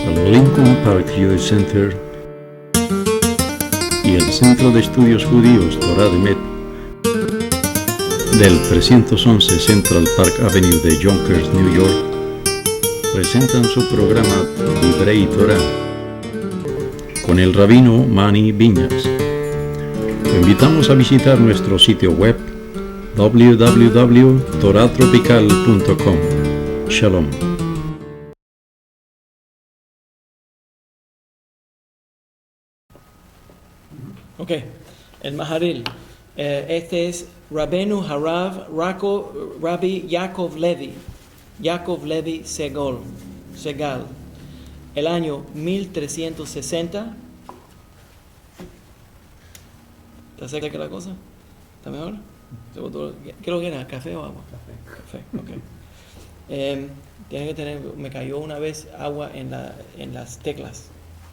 El Lincoln Park Jewish Center y el Centro de Estudios Judíos Torah de Met del 311 Central Park Avenue de Yonkers, New York, presentan su programa Divrei Torah con el rabino Mani Viñas. Lo invitamos a visitar nuestro sitio web www.toratropical.com. Shalom. Ok, el Maharil. Este es Rabbeinu Harav Rabbi Yaakov Levi Segal. El año 1360. ¿Está cerca que la cosa? ¿Está mejor? ¿Qué lo que era? ¿Café o agua? Café, ok. Tiene que tener, me cayó una vez agua en las teclas.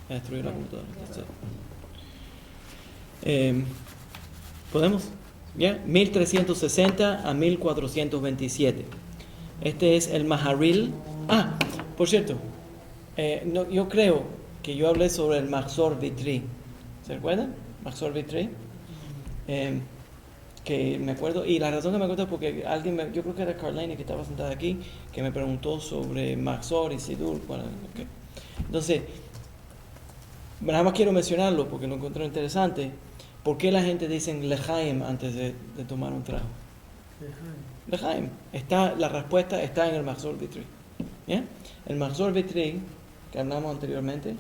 Me destruyó la computadora. ¿Podemos? ¿Ya? 1360 a 1427. Este es el Maharil. Ah, por cierto, yo creo que yo hablé sobre el Mahzor Vitri. ¿Se recuerdan? Mahzor Vitri. Que me acuerdo, y la razón que me acuerdo es porque yo creo que era Carlene que estaba sentada aquí, que me preguntó sobre Mahzor y Sidur. Bueno, okay. Entonces, nada más quiero mencionarlo porque lo encontré interesante. ¿Por qué la gente dice Lechaim antes de tomar un trago? Lechaim. La respuesta está en el Mahzor Vitri. ¿Yeah? El Mahzor Vitri, que hablamos anteriormente,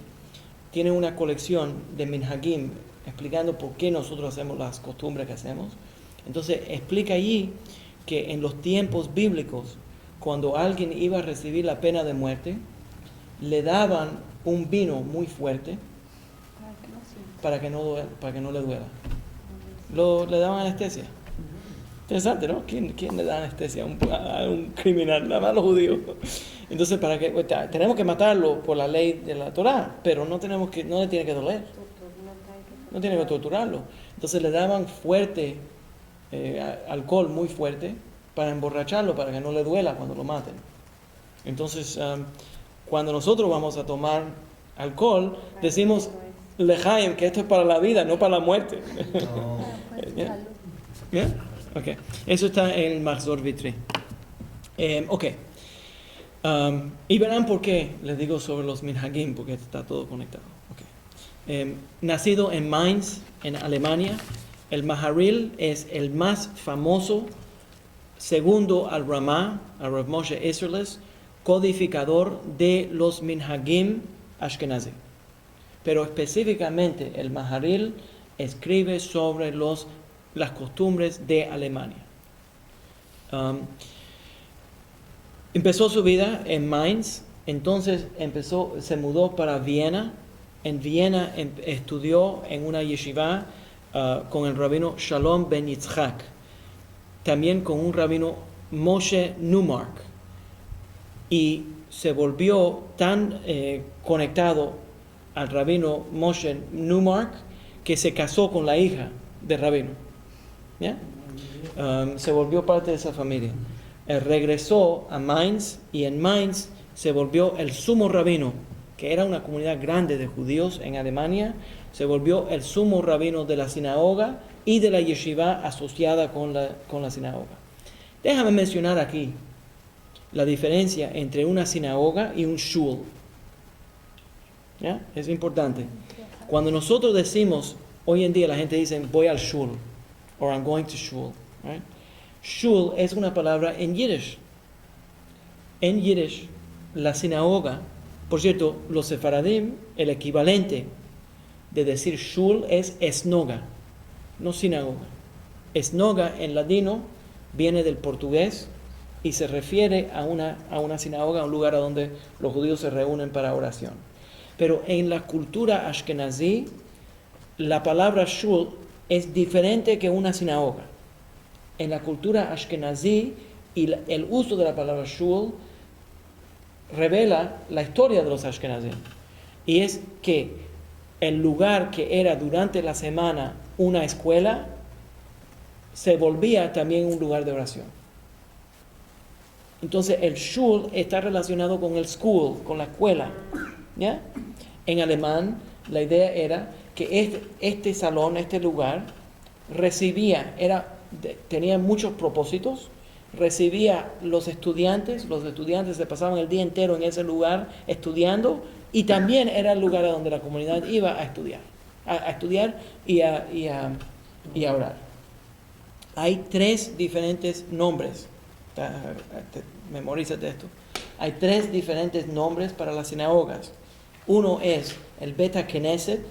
tiene una colección de minhagim explicando por qué nosotros hacemos las costumbres que hacemos. Entonces explica allí que en los tiempos bíblicos, cuando alguien iba a recibir la pena de muerte, le daban un vino muy fuerte para que no le duela. Le daban anestesia. Interesante, ¿no? ¿Quién le da anestesia a un criminal? Nada más los judíos. Entonces, tenemos que matarlo por la ley de la Torah, pero no le tiene que doler. No tiene que torturarlo. Entonces le daban fuerte, alcohol muy fuerte, para emborracharlo, para que no le duela cuando lo maten. Entonces, cuando nosotros vamos a tomar alcohol, decimos Lechaim, que esto es para la vida, no para la muerte. ¿Yeah? ¿Yeah? Okay. Eso está en el Mahzor Vitri. Ok. Y verán por qué les digo sobre los minhagim, porque está todo conectado. Okay. Nacido en Mainz, en Alemania, el Maharil es el más famoso, segundo al Ramá, a Rav Moshe Isserles, codificador de los minhagim ashkenazi. Pero específicamente el Maharil escribe sobre las costumbres de Alemania. Empezó su vida en Mainz, entonces se mudó para Viena. En Viena estudió en una yeshiva con el rabino Shalom ben Yitzhak, también con un rabino Moshe Neumark, y se volvió tan conectado al rabino Moshe Neumark que se casó con la hija del rabino. ¿Yeah? Se volvió parte de esa familia. Él regresó a Mainz y en Mainz se volvió el sumo rabino, que era una comunidad grande de judíos en Alemania. Se volvió el sumo rabino de la sinagoga y de la yeshiva asociada con la sinagoga. Déjame mencionar aquí la diferencia entre una sinagoga y un shul. ¿Ya? Es importante. Cuando nosotros decimos, hoy en día la gente dice voy al shul, or I'm going to shul. Right? Shul es una palabra en Yiddish. En Yiddish, la sinagoga, por cierto, los sefaradim, el equivalente de decir shul es esnoga, no sinagoga. Esnoga en ladino viene del portugués y se refiere a una sinagoga, a un lugar a donde los judíos se reúnen para oración. Pero en la cultura ashkenazí, la palabra shul es diferente que una sinagoga. En la cultura ashkenazí, el uso de la palabra shul revela la historia de los ashkenazim. Y es que el lugar que era durante la semana una escuela se volvía también un lugar de oración. Entonces el Schul está relacionado con el School, con la escuela, ¿ya? En alemán la idea era que este salón, este lugar, tenía muchos propósitos, recibía los estudiantes se pasaban el día entero en ese lugar estudiando, y también era el lugar a donde la comunidad iba a estudiar y a orar. Hay 3 diferentes nombres, memorízate esto, hay 3 diferentes nombres para las sinagogas. Uno es el Bet HaKnesset,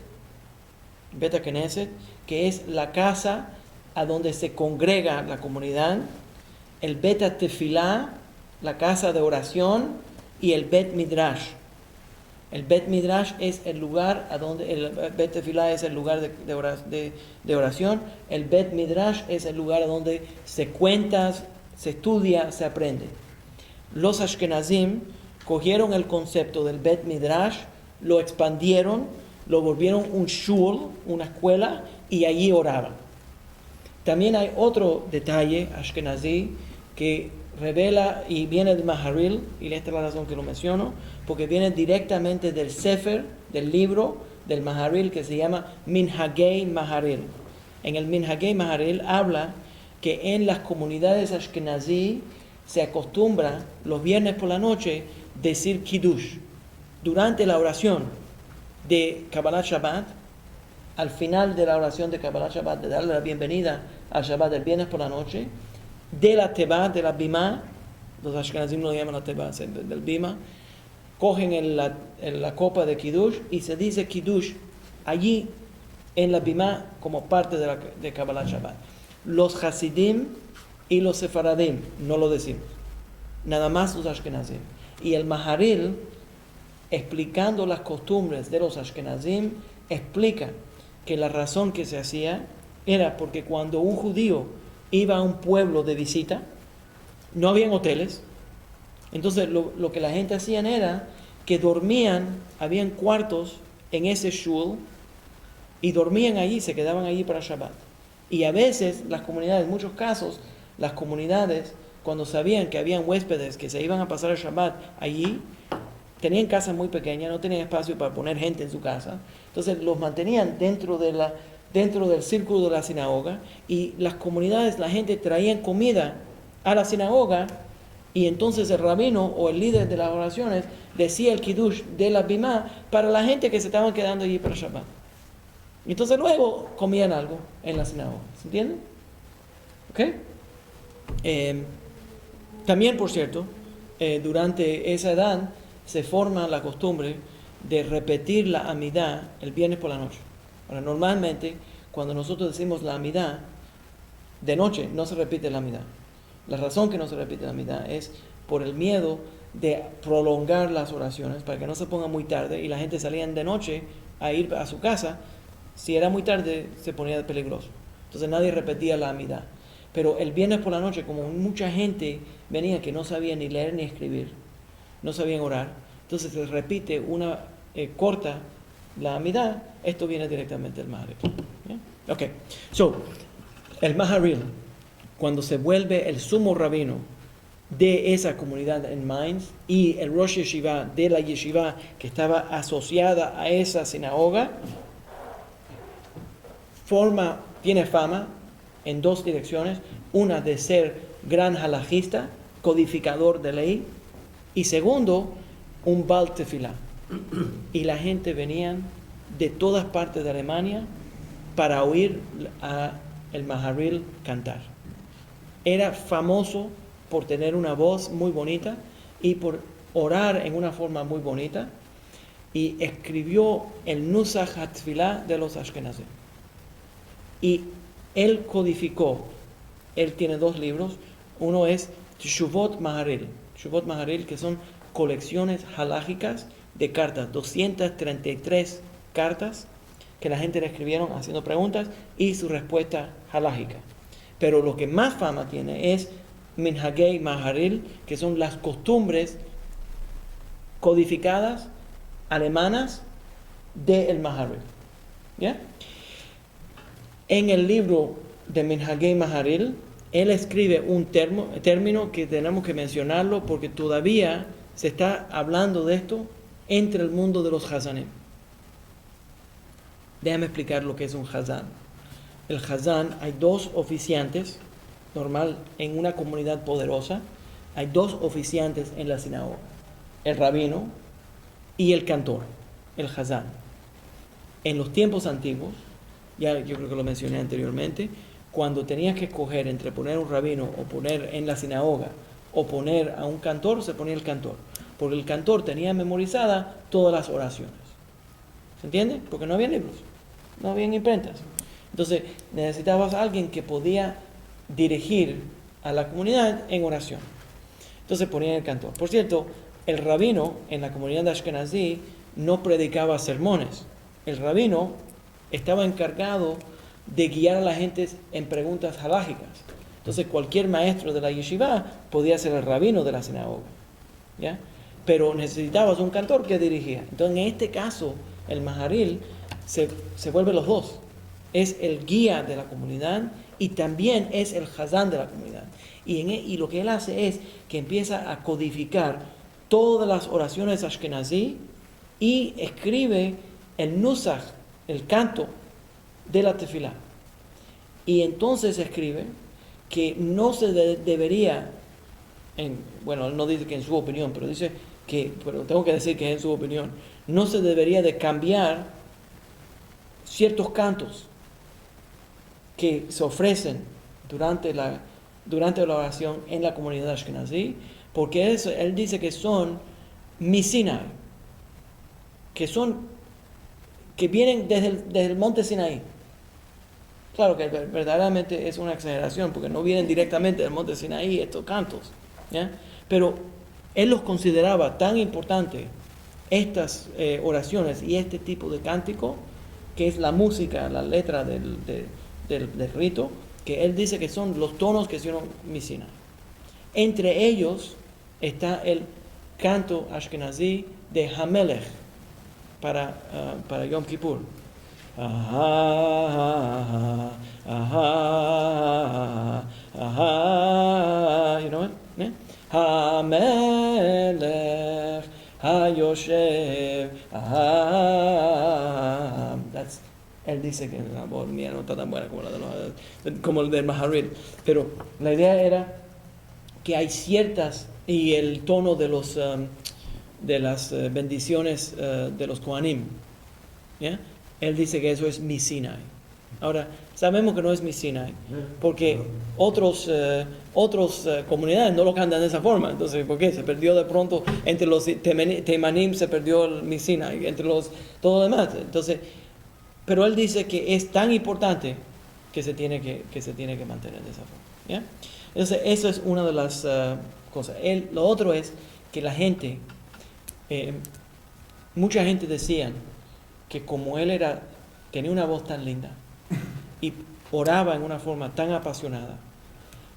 que es la casa a donde se congrega la comunidad, el Bet HaTefilá, la casa de oración, y el Bet Midrash. El Bet Midrash es el lugar el Bet Tefilá es el lugar de oración, el Bet Midrash es el lugar donde se cuenta, se estudia, se aprende. Los Ashkenazim cogieron el concepto del Bet Midrash, lo expandieron, lo volvieron un shul, una escuela, y allí oraban. También hay otro detalle ashkenazí que revela y viene de Maharil, y esta es la razón que lo menciono, porque viene directamente del Sefer, del libro del Maharil, que se llama Minhagei Maharil. En el Minhagei Maharil habla que en las comunidades ashkenazí se acostumbra los viernes por la noche decir Kiddush. Durante la oración de Kabbalat Shabbat, al final de la oración de Kabbalat Shabbat, de darle la bienvenida al Shabbat del viernes por la noche, de la Teba, de la Bima, los Ashkenazim lo llaman la Teba, del Bima, cogen la copa de Kiddush y se dice Kiddush allí en la Bima como parte de Kabbalat Shabbat. Los Hasidim y los Sefaradim no lo decimos, nada más los Ashkenazim. Y el Maharil, explicando las costumbres de los Ashkenazim, explica que la razón que se hacía era porque cuando un judío iba a un pueblo de visita, no habían hoteles. Entonces lo que la gente hacían era que habían cuartos en ese shul, y dormían allí, se quedaban allí para Shabbat. Y a veces en muchos casos, las comunidades, cuando sabían que habían huéspedes que se iban a pasar el Shabbat allí, tenían casas muy pequeñas, no tenían espacio para poner gente en su casa. Entonces los mantenían dentro del círculo de la sinagoga, y las comunidades, la gente traían comida a la sinagoga, y entonces el rabino o el líder de las oraciones decía el Kiddush de la Bimá para la gente que se estaban quedando allí para Shabbat. Y entonces luego comían algo en la sinagoga. ¿Se entiende? ¿Ok? También, por cierto, durante esa edad se forma la costumbre de repetir la Amidá el viernes por la noche. Ahora, normalmente, cuando nosotros decimos la Amidá, de noche no se repite la Amidá. La razón que no se repite la Amidá es por el miedo de prolongar las oraciones para que no se ponga muy tarde y la gente salía de noche a ir a su casa. Si era muy tarde, se ponía peligroso. Entonces nadie repetía la Amidá. Pero el viernes por la noche, como mucha gente venía que no sabía ni leer ni escribir, no sabían orar, entonces se repite una corta, la Amidá. Esto viene directamente del Maharil. ¿Yeah? Ok, so, el Maharil, cuando se vuelve el sumo rabino de esa comunidad en Mainz, y el Rosh Yeshiva de la Yeshiva que estaba asociada a esa sinagoga, tiene fama en 2 direcciones: una de ser gran halajista, codificador de ley, y segundo, un Baal Tefilá. Y la gente venía de todas partes de Alemania para oír a el Maharil cantar. Era famoso por tener una voz muy bonita y por orar en una forma muy bonita, y escribió el Nusach HaTefilá de los Ashkenazim. Y él tiene 2 libros. Uno es Teshuvot Maharil, que son colecciones halágicas de cartas, 233 cartas que la gente le escribieron haciendo preguntas y su respuesta halágica. Pero lo que más fama tiene es Minhagei Maharil, que son las costumbres codificadas alemanas del Maharil. ¿Ya? En el libro de Minhagei Maharil, él escribe un término que tenemos que mencionarlo porque todavía se está hablando de esto entre el mundo de los Hazanim. Déjame explicar lo que es un Hazan. El Hazan, hay dos oficiantes, normal, en una comunidad poderosa, hay dos oficiantes en la sinagoga, el rabino y el cantor, el Hazan. En los tiempos antiguos, ya yo creo que lo mencioné anteriormente, cuando tenías que escoger entre poner un rabino o poner en la sinagoga o poner a un cantor, se ponía el cantor, porque el cantor tenía memorizadas todas las oraciones. ¿Se entiende? Porque no había libros, no había imprentas. Entonces necesitabas a alguien que podía dirigir a la comunidad en oración. Entonces ponían el cantor. Por cierto, el rabino en la comunidad de Ashkenazí no predicaba sermones. El rabino estaba encargado de guiar a la gente en preguntas halágicas. Entonces cualquier maestro de la yeshiva podía ser el rabino de la sinagoga, ¿ya? Pero necesitabas un cantor que dirigía. Entonces en este caso el maharil se vuelve los dos. Es el guía de la comunidad y también es el hazán de la comunidad. Y lo que él hace es que empieza a codificar todas las oraciones ashkenazí y escribe el nusach, el canto de la tefilá. Y entonces escribe que no se debería, bueno, él no dice que en su opinión, pero dice que, pero tengo que decir que en su opinión, no se debería de cambiar ciertos cantos que se ofrecen durante la oración en la comunidad ashkenazí, porque él dice que son misinai, que vienen desde el monte Sinaí. Claro que verdaderamente es una exageración, porque no vienen directamente del monte Sinaí estos cantos, ¿ya? Pero él los consideraba tan importantes, estas oraciones y este tipo de cántico, que es la música, la letra del rito, que él dice que son los tonos que son Misinai. Entre ellos está el canto ashkenazí de Hamelech para Yom Kippur. You know it? Yeah? Hamelech Hayoshev. Él dice que la voz mía no está tan buena como el del Maharil, pero la idea era que hay ciertas, y el tono de las bendiciones de los Kohanim, ¿ya? Él dice que eso es Misinai. Ahora, sabemos que no es Misinai, porque otras comunidades no lo cantan de esa forma. Entonces, ¿por qué? Se perdió de pronto, entre los Teimanim se perdió el Misinai, entre todo lo demás. Entonces, pero él dice que es tan importante que se tiene que mantener de esa forma, ¿ya? Entonces, eso es una de las cosas. Lo otro es que la gente, mucha gente decía que como él tenía una voz tan linda y oraba en una forma tan apasionada,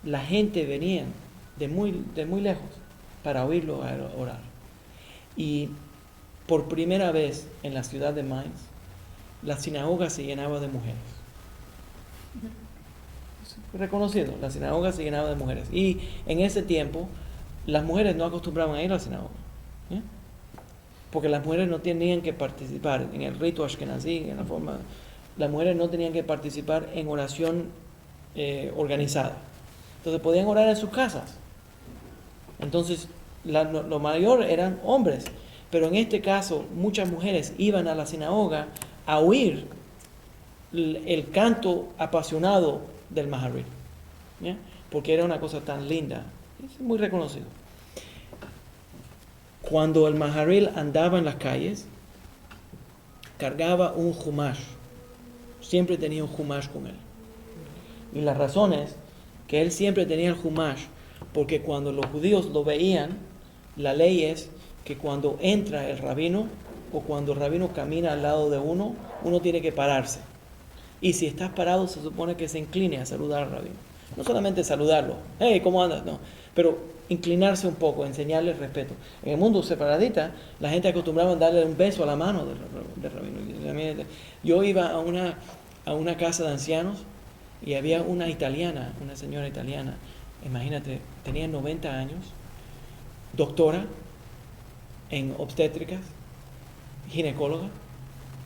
la gente venía de muy lejos para oírlo orar. Y por primera vez en la ciudad de Mainz, la sinagoga se llenaba de mujeres. Reconocido, la sinagoga se llenaba de mujeres. Y en ese tiempo, las mujeres no acostumbraban a ir a la sinagoga, ¿ya? Porque las mujeres no tenían que participar en el rito ashkenazí, las mujeres no tenían que participar en oración organizada. Entonces podían orar en sus casas. Entonces, lo mayor eran hombres, pero en este caso muchas mujeres iban a la sinagoga a oír el canto apasionado del Maharil, ¿ya? Porque era una cosa tan linda, es muy reconocido. Cuando el Maharil andaba en las calles, cargaba un Humash, siempre tenía un Humash con él. Y la razón es que él siempre tenía el Humash, porque cuando los judíos lo veían, la ley es que cuando entra el rabino, o cuando el rabino camina al lado de uno tiene que pararse. Y si estás parado, se supone que se incline a saludar al rabino. No solamente saludarlo, hey, ¿cómo andas? No, pero inclinarse un poco, enseñarle respeto. En el mundo separadita, la gente acostumbraba a darle un beso a la mano del rabino. Yo iba a una casa de ancianos Y había una italiana, una señora italiana, imagínate, tenía 90 años, doctora en obstétricas, ginecóloga.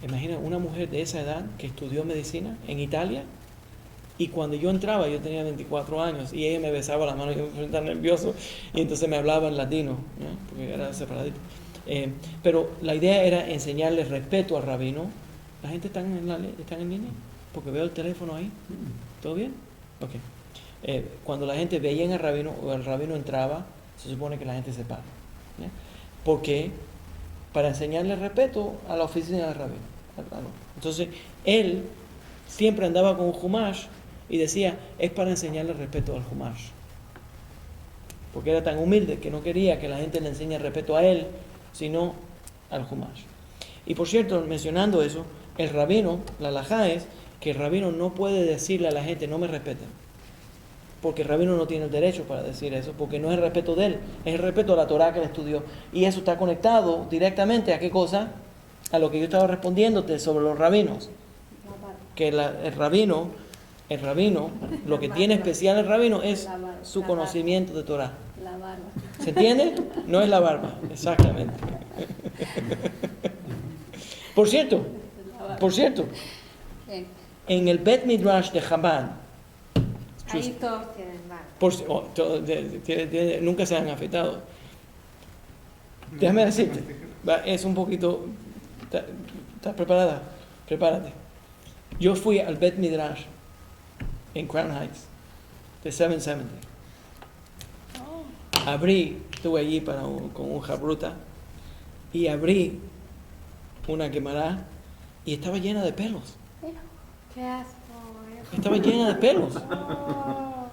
Imagina una mujer de esa edad que estudió medicina en Italia, y cuando yo entraba, yo tenía 24 años, y ella me besaba la mano, y yo me sentía nervioso, y entonces me hablaba en latino, ¿no? Porque era separadito. Pero la idea era enseñarle respeto al rabino. ¿La gente está en línea? Porque veo el teléfono ahí. ¿Todo bien? Ok. Cuando la gente veía al rabino, o el rabino entraba, se supone que la gente se para. ¿Ya? Porque para enseñarle respeto a la oficina del rabino. Entonces, él siempre andaba con un Humash y decía, es para enseñarle respeto al Humash. Porque era tan humilde que no quería que la gente le enseñe respeto a él, sino al Humash. Y por cierto, mencionando eso, el rabino, la halajá es que el rabino no puede decirle a la gente, no me respeten. Porque el rabino no tiene el derecho para decir eso, porque no es el respeto de él, es el respeto a la Torá que él estudió. Y eso está conectado directamente a qué cosa, a lo que yo estaba respondiéndote sobre los rabinos. Que el rabino, lo que tiene especial el rabino es su conocimiento de Torá. La barba. ¿Se entiende? No es la barba, exactamente. Por cierto, en el Bet Midrash de Chabad, Ahí todos tienen barba. nunca se han afeitado. Déjame decirte, es un poquito... ¿Estás preparada? Prepárate. Yo fui al Bet Midrash en Crown Heights, de 770. Estuve allí con un jabruta, y abrí una Gemara y estaba llena de pelos. Qué asco. Estaba llena de pelos.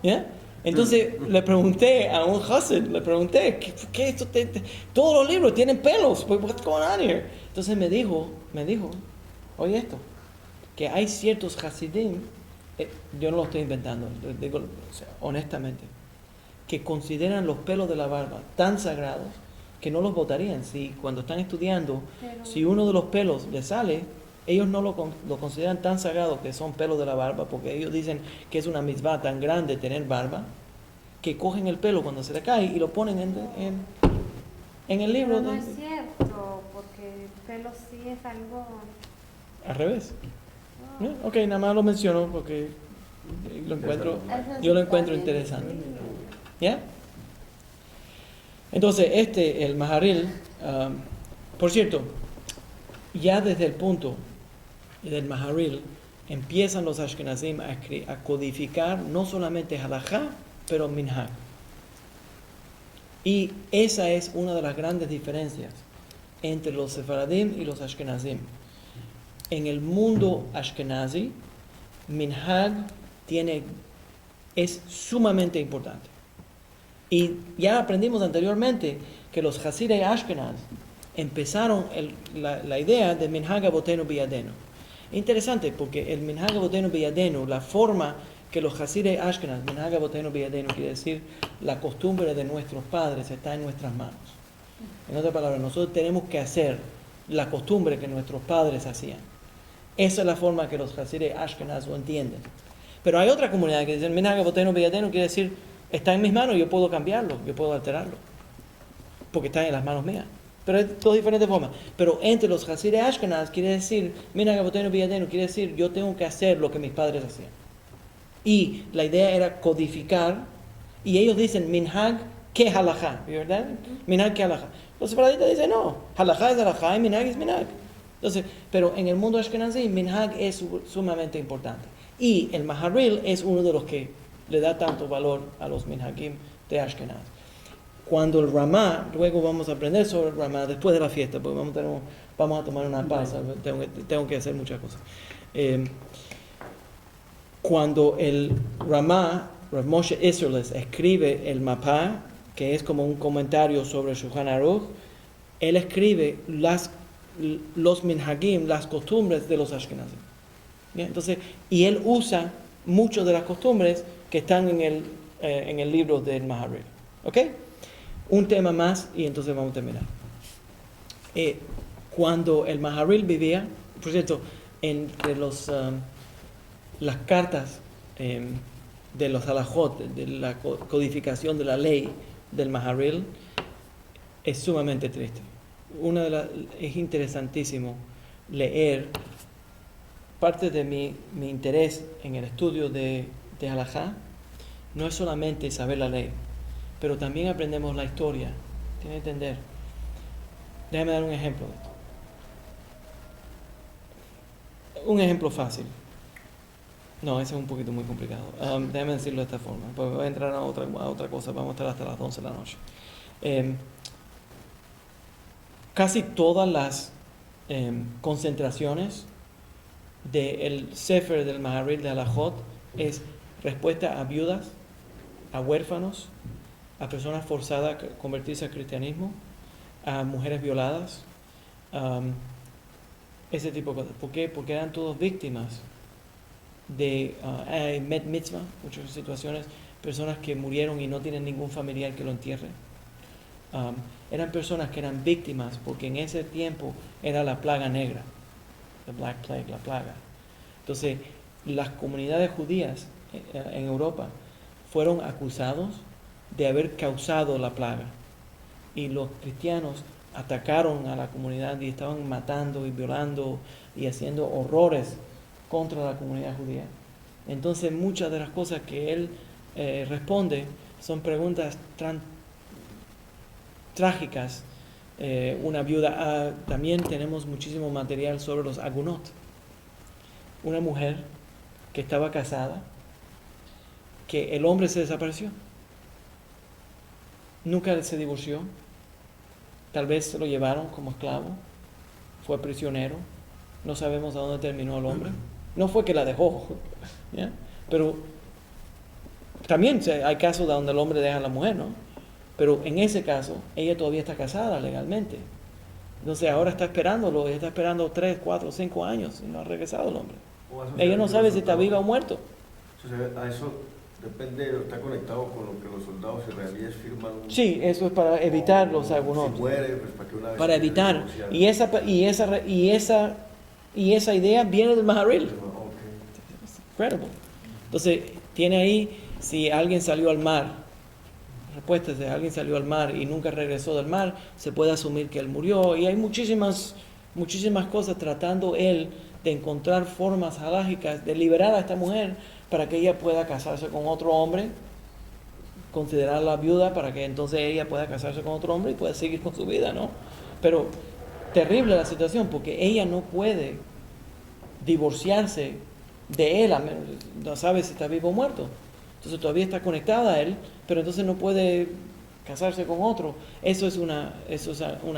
¿Ya? Entonces le pregunté a un Hasid, ¿qué esto? Todos los libros tienen pelos. What's going on here? Entonces me dijo, oye esto, que hay ciertos Hasidim, yo no lo estoy inventando, digo, honestamente, que consideran los pelos de la barba tan sagrados que no los botarían. Si cuando están estudiando, si uno de los pelos le sale, ellos no lo consideran tan sagrado que son pelos de la barba, porque ellos dicen que es una mitzvah tan grande tener barba, que cogen el pelo cuando se le cae y lo ponen en el libro. Pero no es cierto, porque el pelo sí es algo... Al revés. ¿No? Ok, nada más lo menciono porque yo lo encuentro interesante. ¿Ya? Entonces, el Maharil, por cierto, ya desde el punto del Maharil, empiezan los Ashkenazim a codificar no solamente halajá, pero minhag. Y esa es una de las grandes diferencias entre los Sefaradim y los Ashkenazim. En el mundo Ashkenazi, minhag es sumamente importante. Y ya aprendimos anteriormente que los Hasidei Ashkenaz empezaron la idea de Minhag Avotenu Biyadenu. Interesante, porque el Minhag Avotenu Biyadenu, la forma que los Hasidei Ashkenaz, Minhag Avotenu Biyadenu, quiere decir la costumbre de nuestros padres está en nuestras manos. En otras palabras, nosotros tenemos que hacer la costumbre que nuestros padres hacían. Esa es la forma que los Hasidei Ashkenaz lo entienden. Pero hay otra comunidad que dice Minhag Avotenu Biyadenu, quiere decir está en mis manos, yo puedo cambiarlo, yo puedo alterarlo, porque está en las manos mías. Pero es todo diferentes formas. Pero entre los Hasidei Ashkenaz quiere decir, Minhag Avotenu Biyadenu, quiere decir, yo tengo que hacer lo que mis padres hacían. Y la idea era codificar, y ellos dicen Minhag que halajá, ¿verdad? Minhag que halajá. Los separaditas dicen, no, halajá es halajá y minhag es minhag. Entonces, pero en el mundo Ashkenazi, minhag es sumamente importante. Y el Maharil es uno de los que le da tanto valor a los minhagim de Ashkenaz. Cuando el Ramá, luego vamos a aprender sobre el Ramá después de la fiesta, porque vamos a tomar una pausa, tengo que hacer muchas cosas. Cuando el Ramá, Rav Moshe Isserles, escribe el Mapá, que es como un comentario sobre Shulchan Aruch, él escribe los minhagim, las costumbres de los Ashkenazim. Entonces, y él usa muchas de las costumbres que están en el libro del Maharil. ¿Ok? Un tema más y entonces vamos a terminar. Cuando el Maharil vivía, por cierto, entre las cartas de los halajot, de la codificación de la ley del Maharil, es sumamente triste. Es interesantísimo leer parte de mi interés en el estudio de halajá. No es solamente saber la ley, pero también aprendemos la historia. Tiene que entender. Déjame dar un ejemplo de esto. Un ejemplo fácil. No, ese es un poquito muy complicado. Déjame decirlo de esta forma. Pues voy a entrar a otra cosa. Vamos a estar hasta las 11 de la noche. Casi todas las concentraciones del Sefer del Maharil de Halajot es respuesta a viudas, a huérfanos, a personas forzadas a convertirse al cristianismo, a mujeres violadas, ese tipo de cosas. ¿Por qué? Porque eran todos víctimas de met mitzvah, muchas situaciones, personas que murieron y no tienen ningún familiar que lo entierre. Eran personas que eran víctimas porque en ese tiempo era la plaga negra, the Black Plague, la plaga. Entonces, las comunidades judías en Europa fueron acusados de haber causado la plaga, y los cristianos atacaron a la comunidad y estaban matando y violando y haciendo horrores contra la comunidad judía. Entonces, muchas de las cosas que él responde son preguntas trágicas. Una viuda. También tenemos muchísimo material sobre los agunot. Una mujer que estaba casada, que el hombre se desapareció. Nunca se divorció. Tal vez se lo llevaron como esclavo. Fue prisionero. No sabemos a dónde terminó el hombre. No fue que la dejó, ¿ya? Pero también hay casos donde el hombre deja a la mujer, ¿no? Pero en ese caso, ella todavía está casada legalmente. Entonces ahora está esperándolo. Ella está esperando 3, 4, 5 años y no ha regresado el hombre. Ella no sabe si está viva o muerto. A eso depende, está conectado con lo que los soldados israelíes firman. Sí, eso es para evitar los agunot. Si muere, pues para que una vez para evitar. Y esa idea viene del Maharil. Incredible. Entonces, tiene ahí, si alguien salió al mar, respuesta es: si alguien salió al mar y nunca regresó del mar, se puede asumir que él murió. Y hay muchísimas cosas tratando él de encontrar formas halágicas de liberar a esta mujer para que ella pueda casarse con otro hombre, considerarla viuda para que entonces ella pueda casarse con otro hombre y pueda seguir con su vida, ¿no? Pero terrible la situación, porque ella no puede divorciarse de él, no sabe si está vivo o muerto. Entonces todavía está conectada a él, pero entonces no puede casarse con otro. Eso es una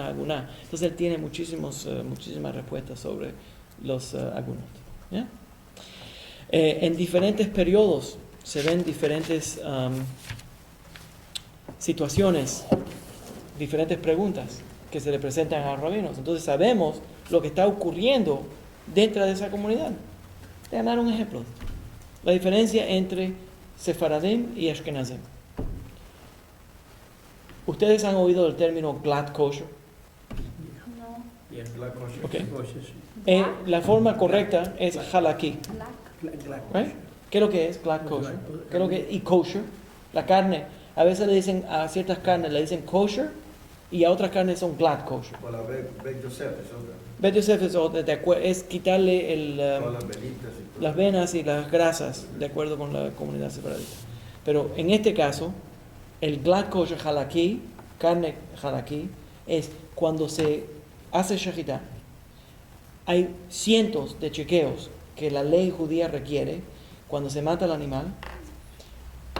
aguná. Entonces él tiene muchísimas respuestas sobre los agunot. ¿Ya? En diferentes periodos se ven diferentes situaciones, diferentes preguntas que se le presentan a los rabinos. Entonces sabemos lo que está ocurriendo dentro de esa comunidad. Déjame dar un ejemplo. La diferencia entre Sefaradim y Ashkenazim. ¿Ustedes han oído el término glad kosher? No. Okay. La forma correcta es halakhi. Right? ¿Qué es lo que es glad kosher? ¿Qué es lo que es? Y kosher, la carne. A veces le dicen a ciertas carnes le dicen kosher y a otras carnes son glad kosher. O la Bet Yosef es otra. Bet Yosef es quitarle Todas las venitas y todo. las venas y las grasas, de acuerdo con la comunidad separatista. Pero en este caso, el glad kosher halakhi, carne halakhi, es cuando se hace shechita. Hay cientos de chequeos que la ley judía requiere cuando se mata el animal,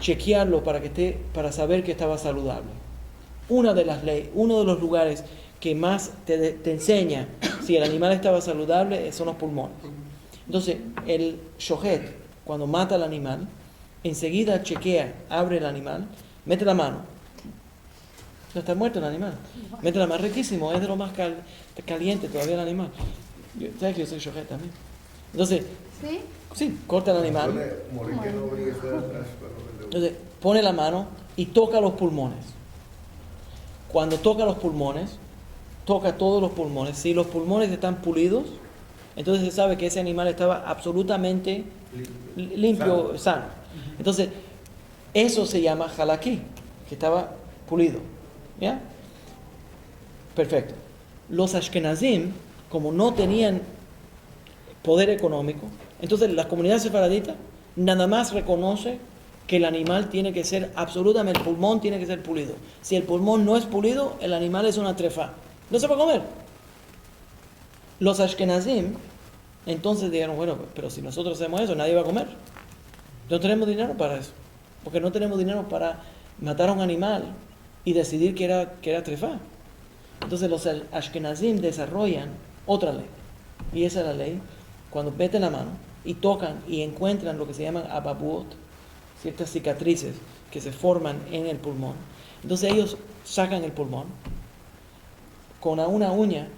chequearlo para saber que estaba saludable. Uno de los lugares que más te enseña si el animal estaba saludable son los pulmones. Entonces, el shochet, cuando mata al animal, enseguida chequea, abre el animal, mete la mano. No está muerto el animal. Mete la mano, riquísimo, es de lo más caliente todavía el animal. ¿Sabes que yo soy shochet también? Entonces, sí, corta el animal. Entonces, pone la mano y toca los pulmones. Cuando toca los pulmones, toca todos los pulmones. Si los pulmones están pulidos, entonces se sabe que ese animal estaba absolutamente limpio, sano. Entonces, eso se llama halakí, que estaba pulido. ¿Ya? Perfecto. Los ashkenazim, como no tenían poder económico, entonces la comunidad sefaradita nada más reconoce que el animal tiene que ser absolutamente, el pulmón tiene que ser pulido. Si el pulmón no es pulido, el animal es una trefa. No se puede comer. Los ashkenazim entonces dijeron, bueno, pero si nosotros hacemos eso, nadie va a comer. No tenemos dinero para eso. Porque no tenemos dinero para matar a un animal y decidir que era trefa. Entonces los ashkenazim desarrollan otra ley. Y esa es la ley, cuando meten la mano y tocan y encuentran lo que se llaman ababuot, ciertas cicatrices que se forman en el pulmón. Entonces ellos sacan el pulmón, con una uña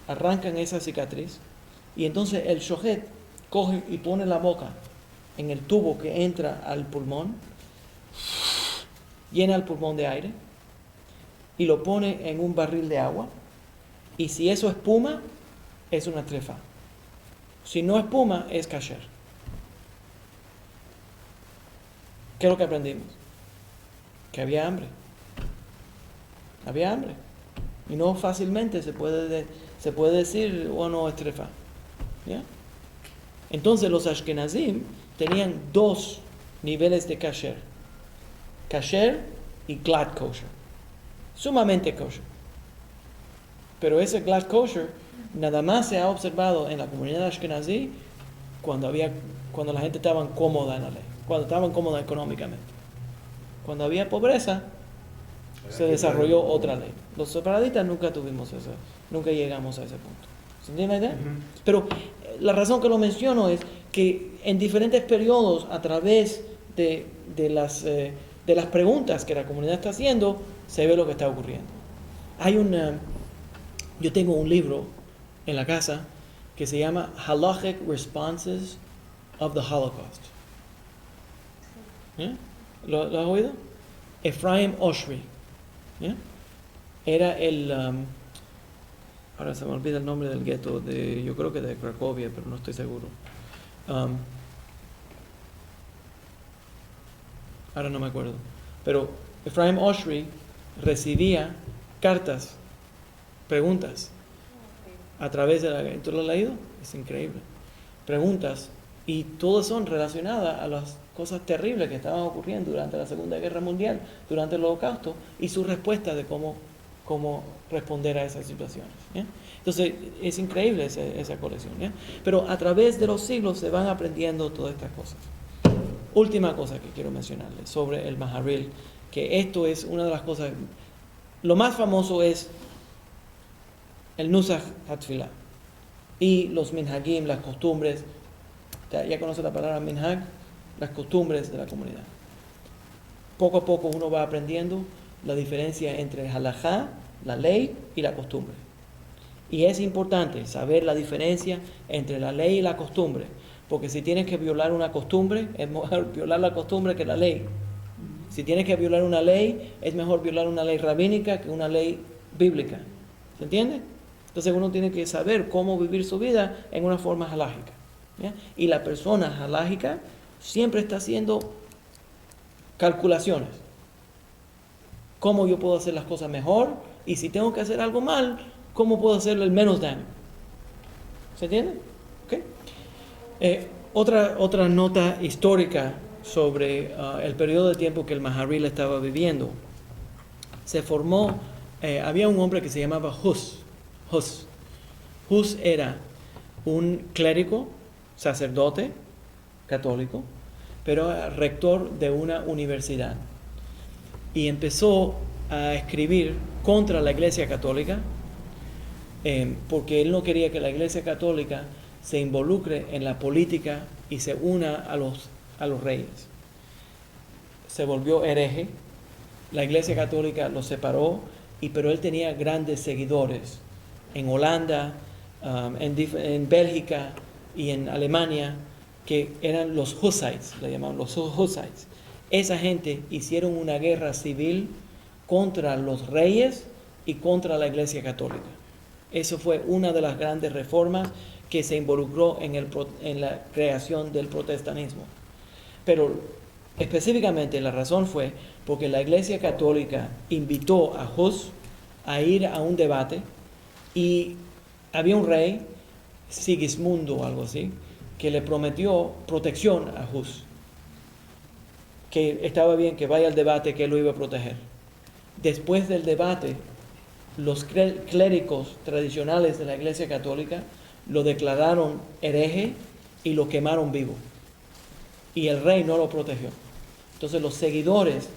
arrancan esa cicatriz, y entonces el shohet coge y pone la boca en el tubo que entra al pulmón, llena el pulmón de aire, y lo pone en un barril de agua, y si eso espuma, es una trefa. Si no espuma, es kasher. ¿Qué es lo que aprendimos? Que había hambre. Había hambre. Y no fácilmente se puede decir, o no es trefa. ¿Ya? Entonces los ashkenazim tenían dos niveles de kasher. Kasher y glad kosher. Sumamente kosher. Pero ese glad kosher nada más se ha observado en la comunidad ashkenazí cuando la gente estaba cómoda en la ley, cuando estaban cómoda económicamente. Cuando había pobreza, se desarrolló otra ley. Los sefaraditas nunca tuvimos eso, nunca llegamos a ese punto. ¿Se entiende la idea? Pero la razón que lo menciono es que en diferentes periodos, a través de las preguntas que la comunidad está haciendo, se ve lo que está ocurriendo. Yo tengo un libro en la casa que se llama Halachic Responses of the Holocaust. ¿Eh? ¿Lo has oído? Ephraim Oshry. ¿Eh? Era ahora se me olvida el nombre del gueto, yo creo que de Cracovia, pero no estoy seguro. Ahora no me acuerdo. Pero Ephraim Oshry recibía cartas, preguntas, a través de la... ¿Tú lo has leído? Es increíble. Preguntas, y todas son relacionadas a las cosas terribles que estaban ocurriendo durante la Segunda Guerra Mundial, durante el Holocausto, y su respuesta de cómo responder a esas situaciones. ¿Ya? Entonces, es increíble esa colección. ¿Ya? Pero a través de los siglos se van aprendiendo todas estas cosas. Última cosa que quiero mencionarles sobre el Maharil, que esto es una de las cosas... Lo más famoso es el Nusach HaTfilah y los minhagim, las costumbres. ¿Ya conoce la palabra minhag? Las costumbres de la comunidad. Poco a poco uno va aprendiendo la diferencia entre el halajá, la ley, y la costumbre. Y es importante saber la diferencia entre la ley y la costumbre, porque si tienes que violar una costumbre, es mejor violar la costumbre que la ley. Si tienes que violar una ley, es mejor violar una ley rabínica que una ley bíblica. ¿Se entiende? Entonces uno tiene que saber cómo vivir su vida en una forma halágica. ¿Ya? Y la persona halágica siempre está haciendo calculaciones. ¿Cómo yo puedo hacer las cosas mejor? Y si tengo que hacer algo mal, ¿cómo puedo hacerle el menos daño? ¿Se entiende? ¿Okay? Otra nota histórica sobre el periodo de tiempo que el Maharil estaba viviendo. Se formó, había un hombre que se llamaba Hus. Hus era un clérigo, sacerdote católico, pero rector de una universidad. Y empezó a escribir contra la Iglesia Católica, porque él no quería que la Iglesia Católica se involucre en la política y se una a los reyes. Se volvió hereje, la Iglesia Católica lo separó, pero él tenía grandes seguidores en Holanda, en Bélgica y en Alemania, que eran los Hussites, le llamaban los Hussites. Esa gente hicieron una guerra civil contra los reyes y contra la Iglesia Católica. Eso fue una de las grandes reformas que se involucró en la creación del protestantismo. Pero específicamente la razón fue porque la Iglesia Católica invitó a Hus a ir a un debate y había un rey, Sigismundo o algo así, que le prometió protección a Hus, que estaba bien que vaya al debate, que él lo iba a proteger. Después del debate, los clérigos tradicionales de la Iglesia Católica lo declararon hereje y lo quemaron vivo. Y el rey no lo protegió. Entonces los seguidores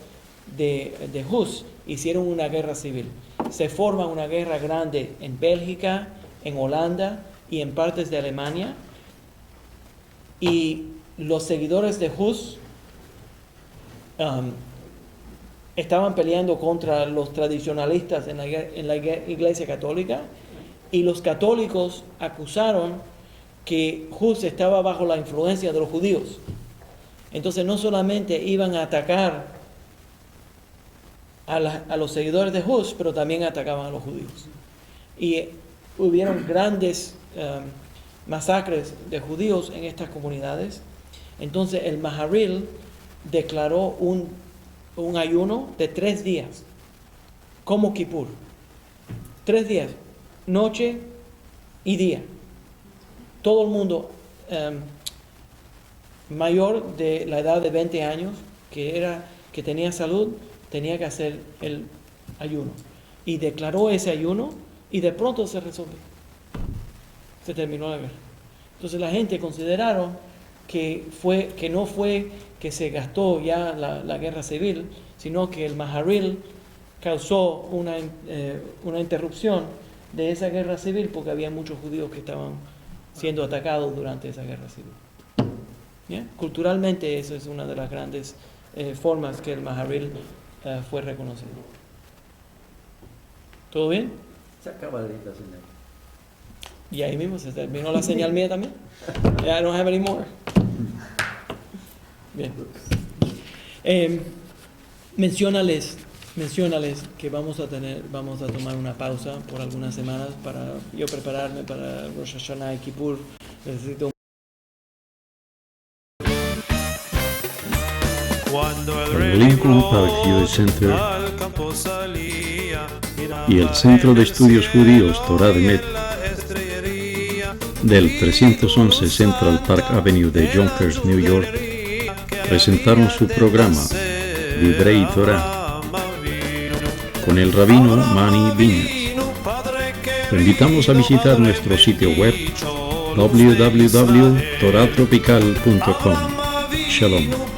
de Hus hicieron una guerra civil. Se forma una guerra grande en Bélgica, en Holanda y en partes de Alemania. Y los seguidores de Hus estaban peleando contra los tradicionalistas en la Iglesia Católica, y los católicos acusaron que Hus estaba bajo la influencia de los judíos. Entonces no solamente iban a atacar a los seguidores de Hus, pero también atacaban a los judíos. Y hubieron grandes masacres de judíos en estas comunidades. Entonces el Maharil declaró un ayuno de 3 días, como Kippur. 3 días, noche y día. Todo el mundo mayor de la edad de 20 años, que tenía salud, tenía que hacer el ayuno. Y declaró ese ayuno y de pronto se resolvió. Se terminó la guerra. Entonces la gente consideraron que no fue que se gastó ya la guerra civil, sino que el Maharil causó una interrupción de esa guerra civil porque había muchos judíos que estaban siendo atacados durante esa guerra civil. ¿Yeah? Culturalmente eso es una de las grandes formas que el Maharil fue reconocido. ¿Todo bien? Se acaba de ir la señal. Y ahí mismo se terminó la señal mía también. I don't have any more. Bien. Menciónales que vamos a tomar una pausa por algunas semanas para yo prepararme para Rosh Hashanah y Kippur. Necesito. Cuando el Lincoln Park Youth Center y el Centro de Estudios Judíos Torah de Met del 311 Central Park Avenue de Yonkers, New York, presentaron su programa Divrei Torah con el rabino Mani Viñas. Te invitamos a visitar nuestro sitio web www.toratropical.com. Shalom.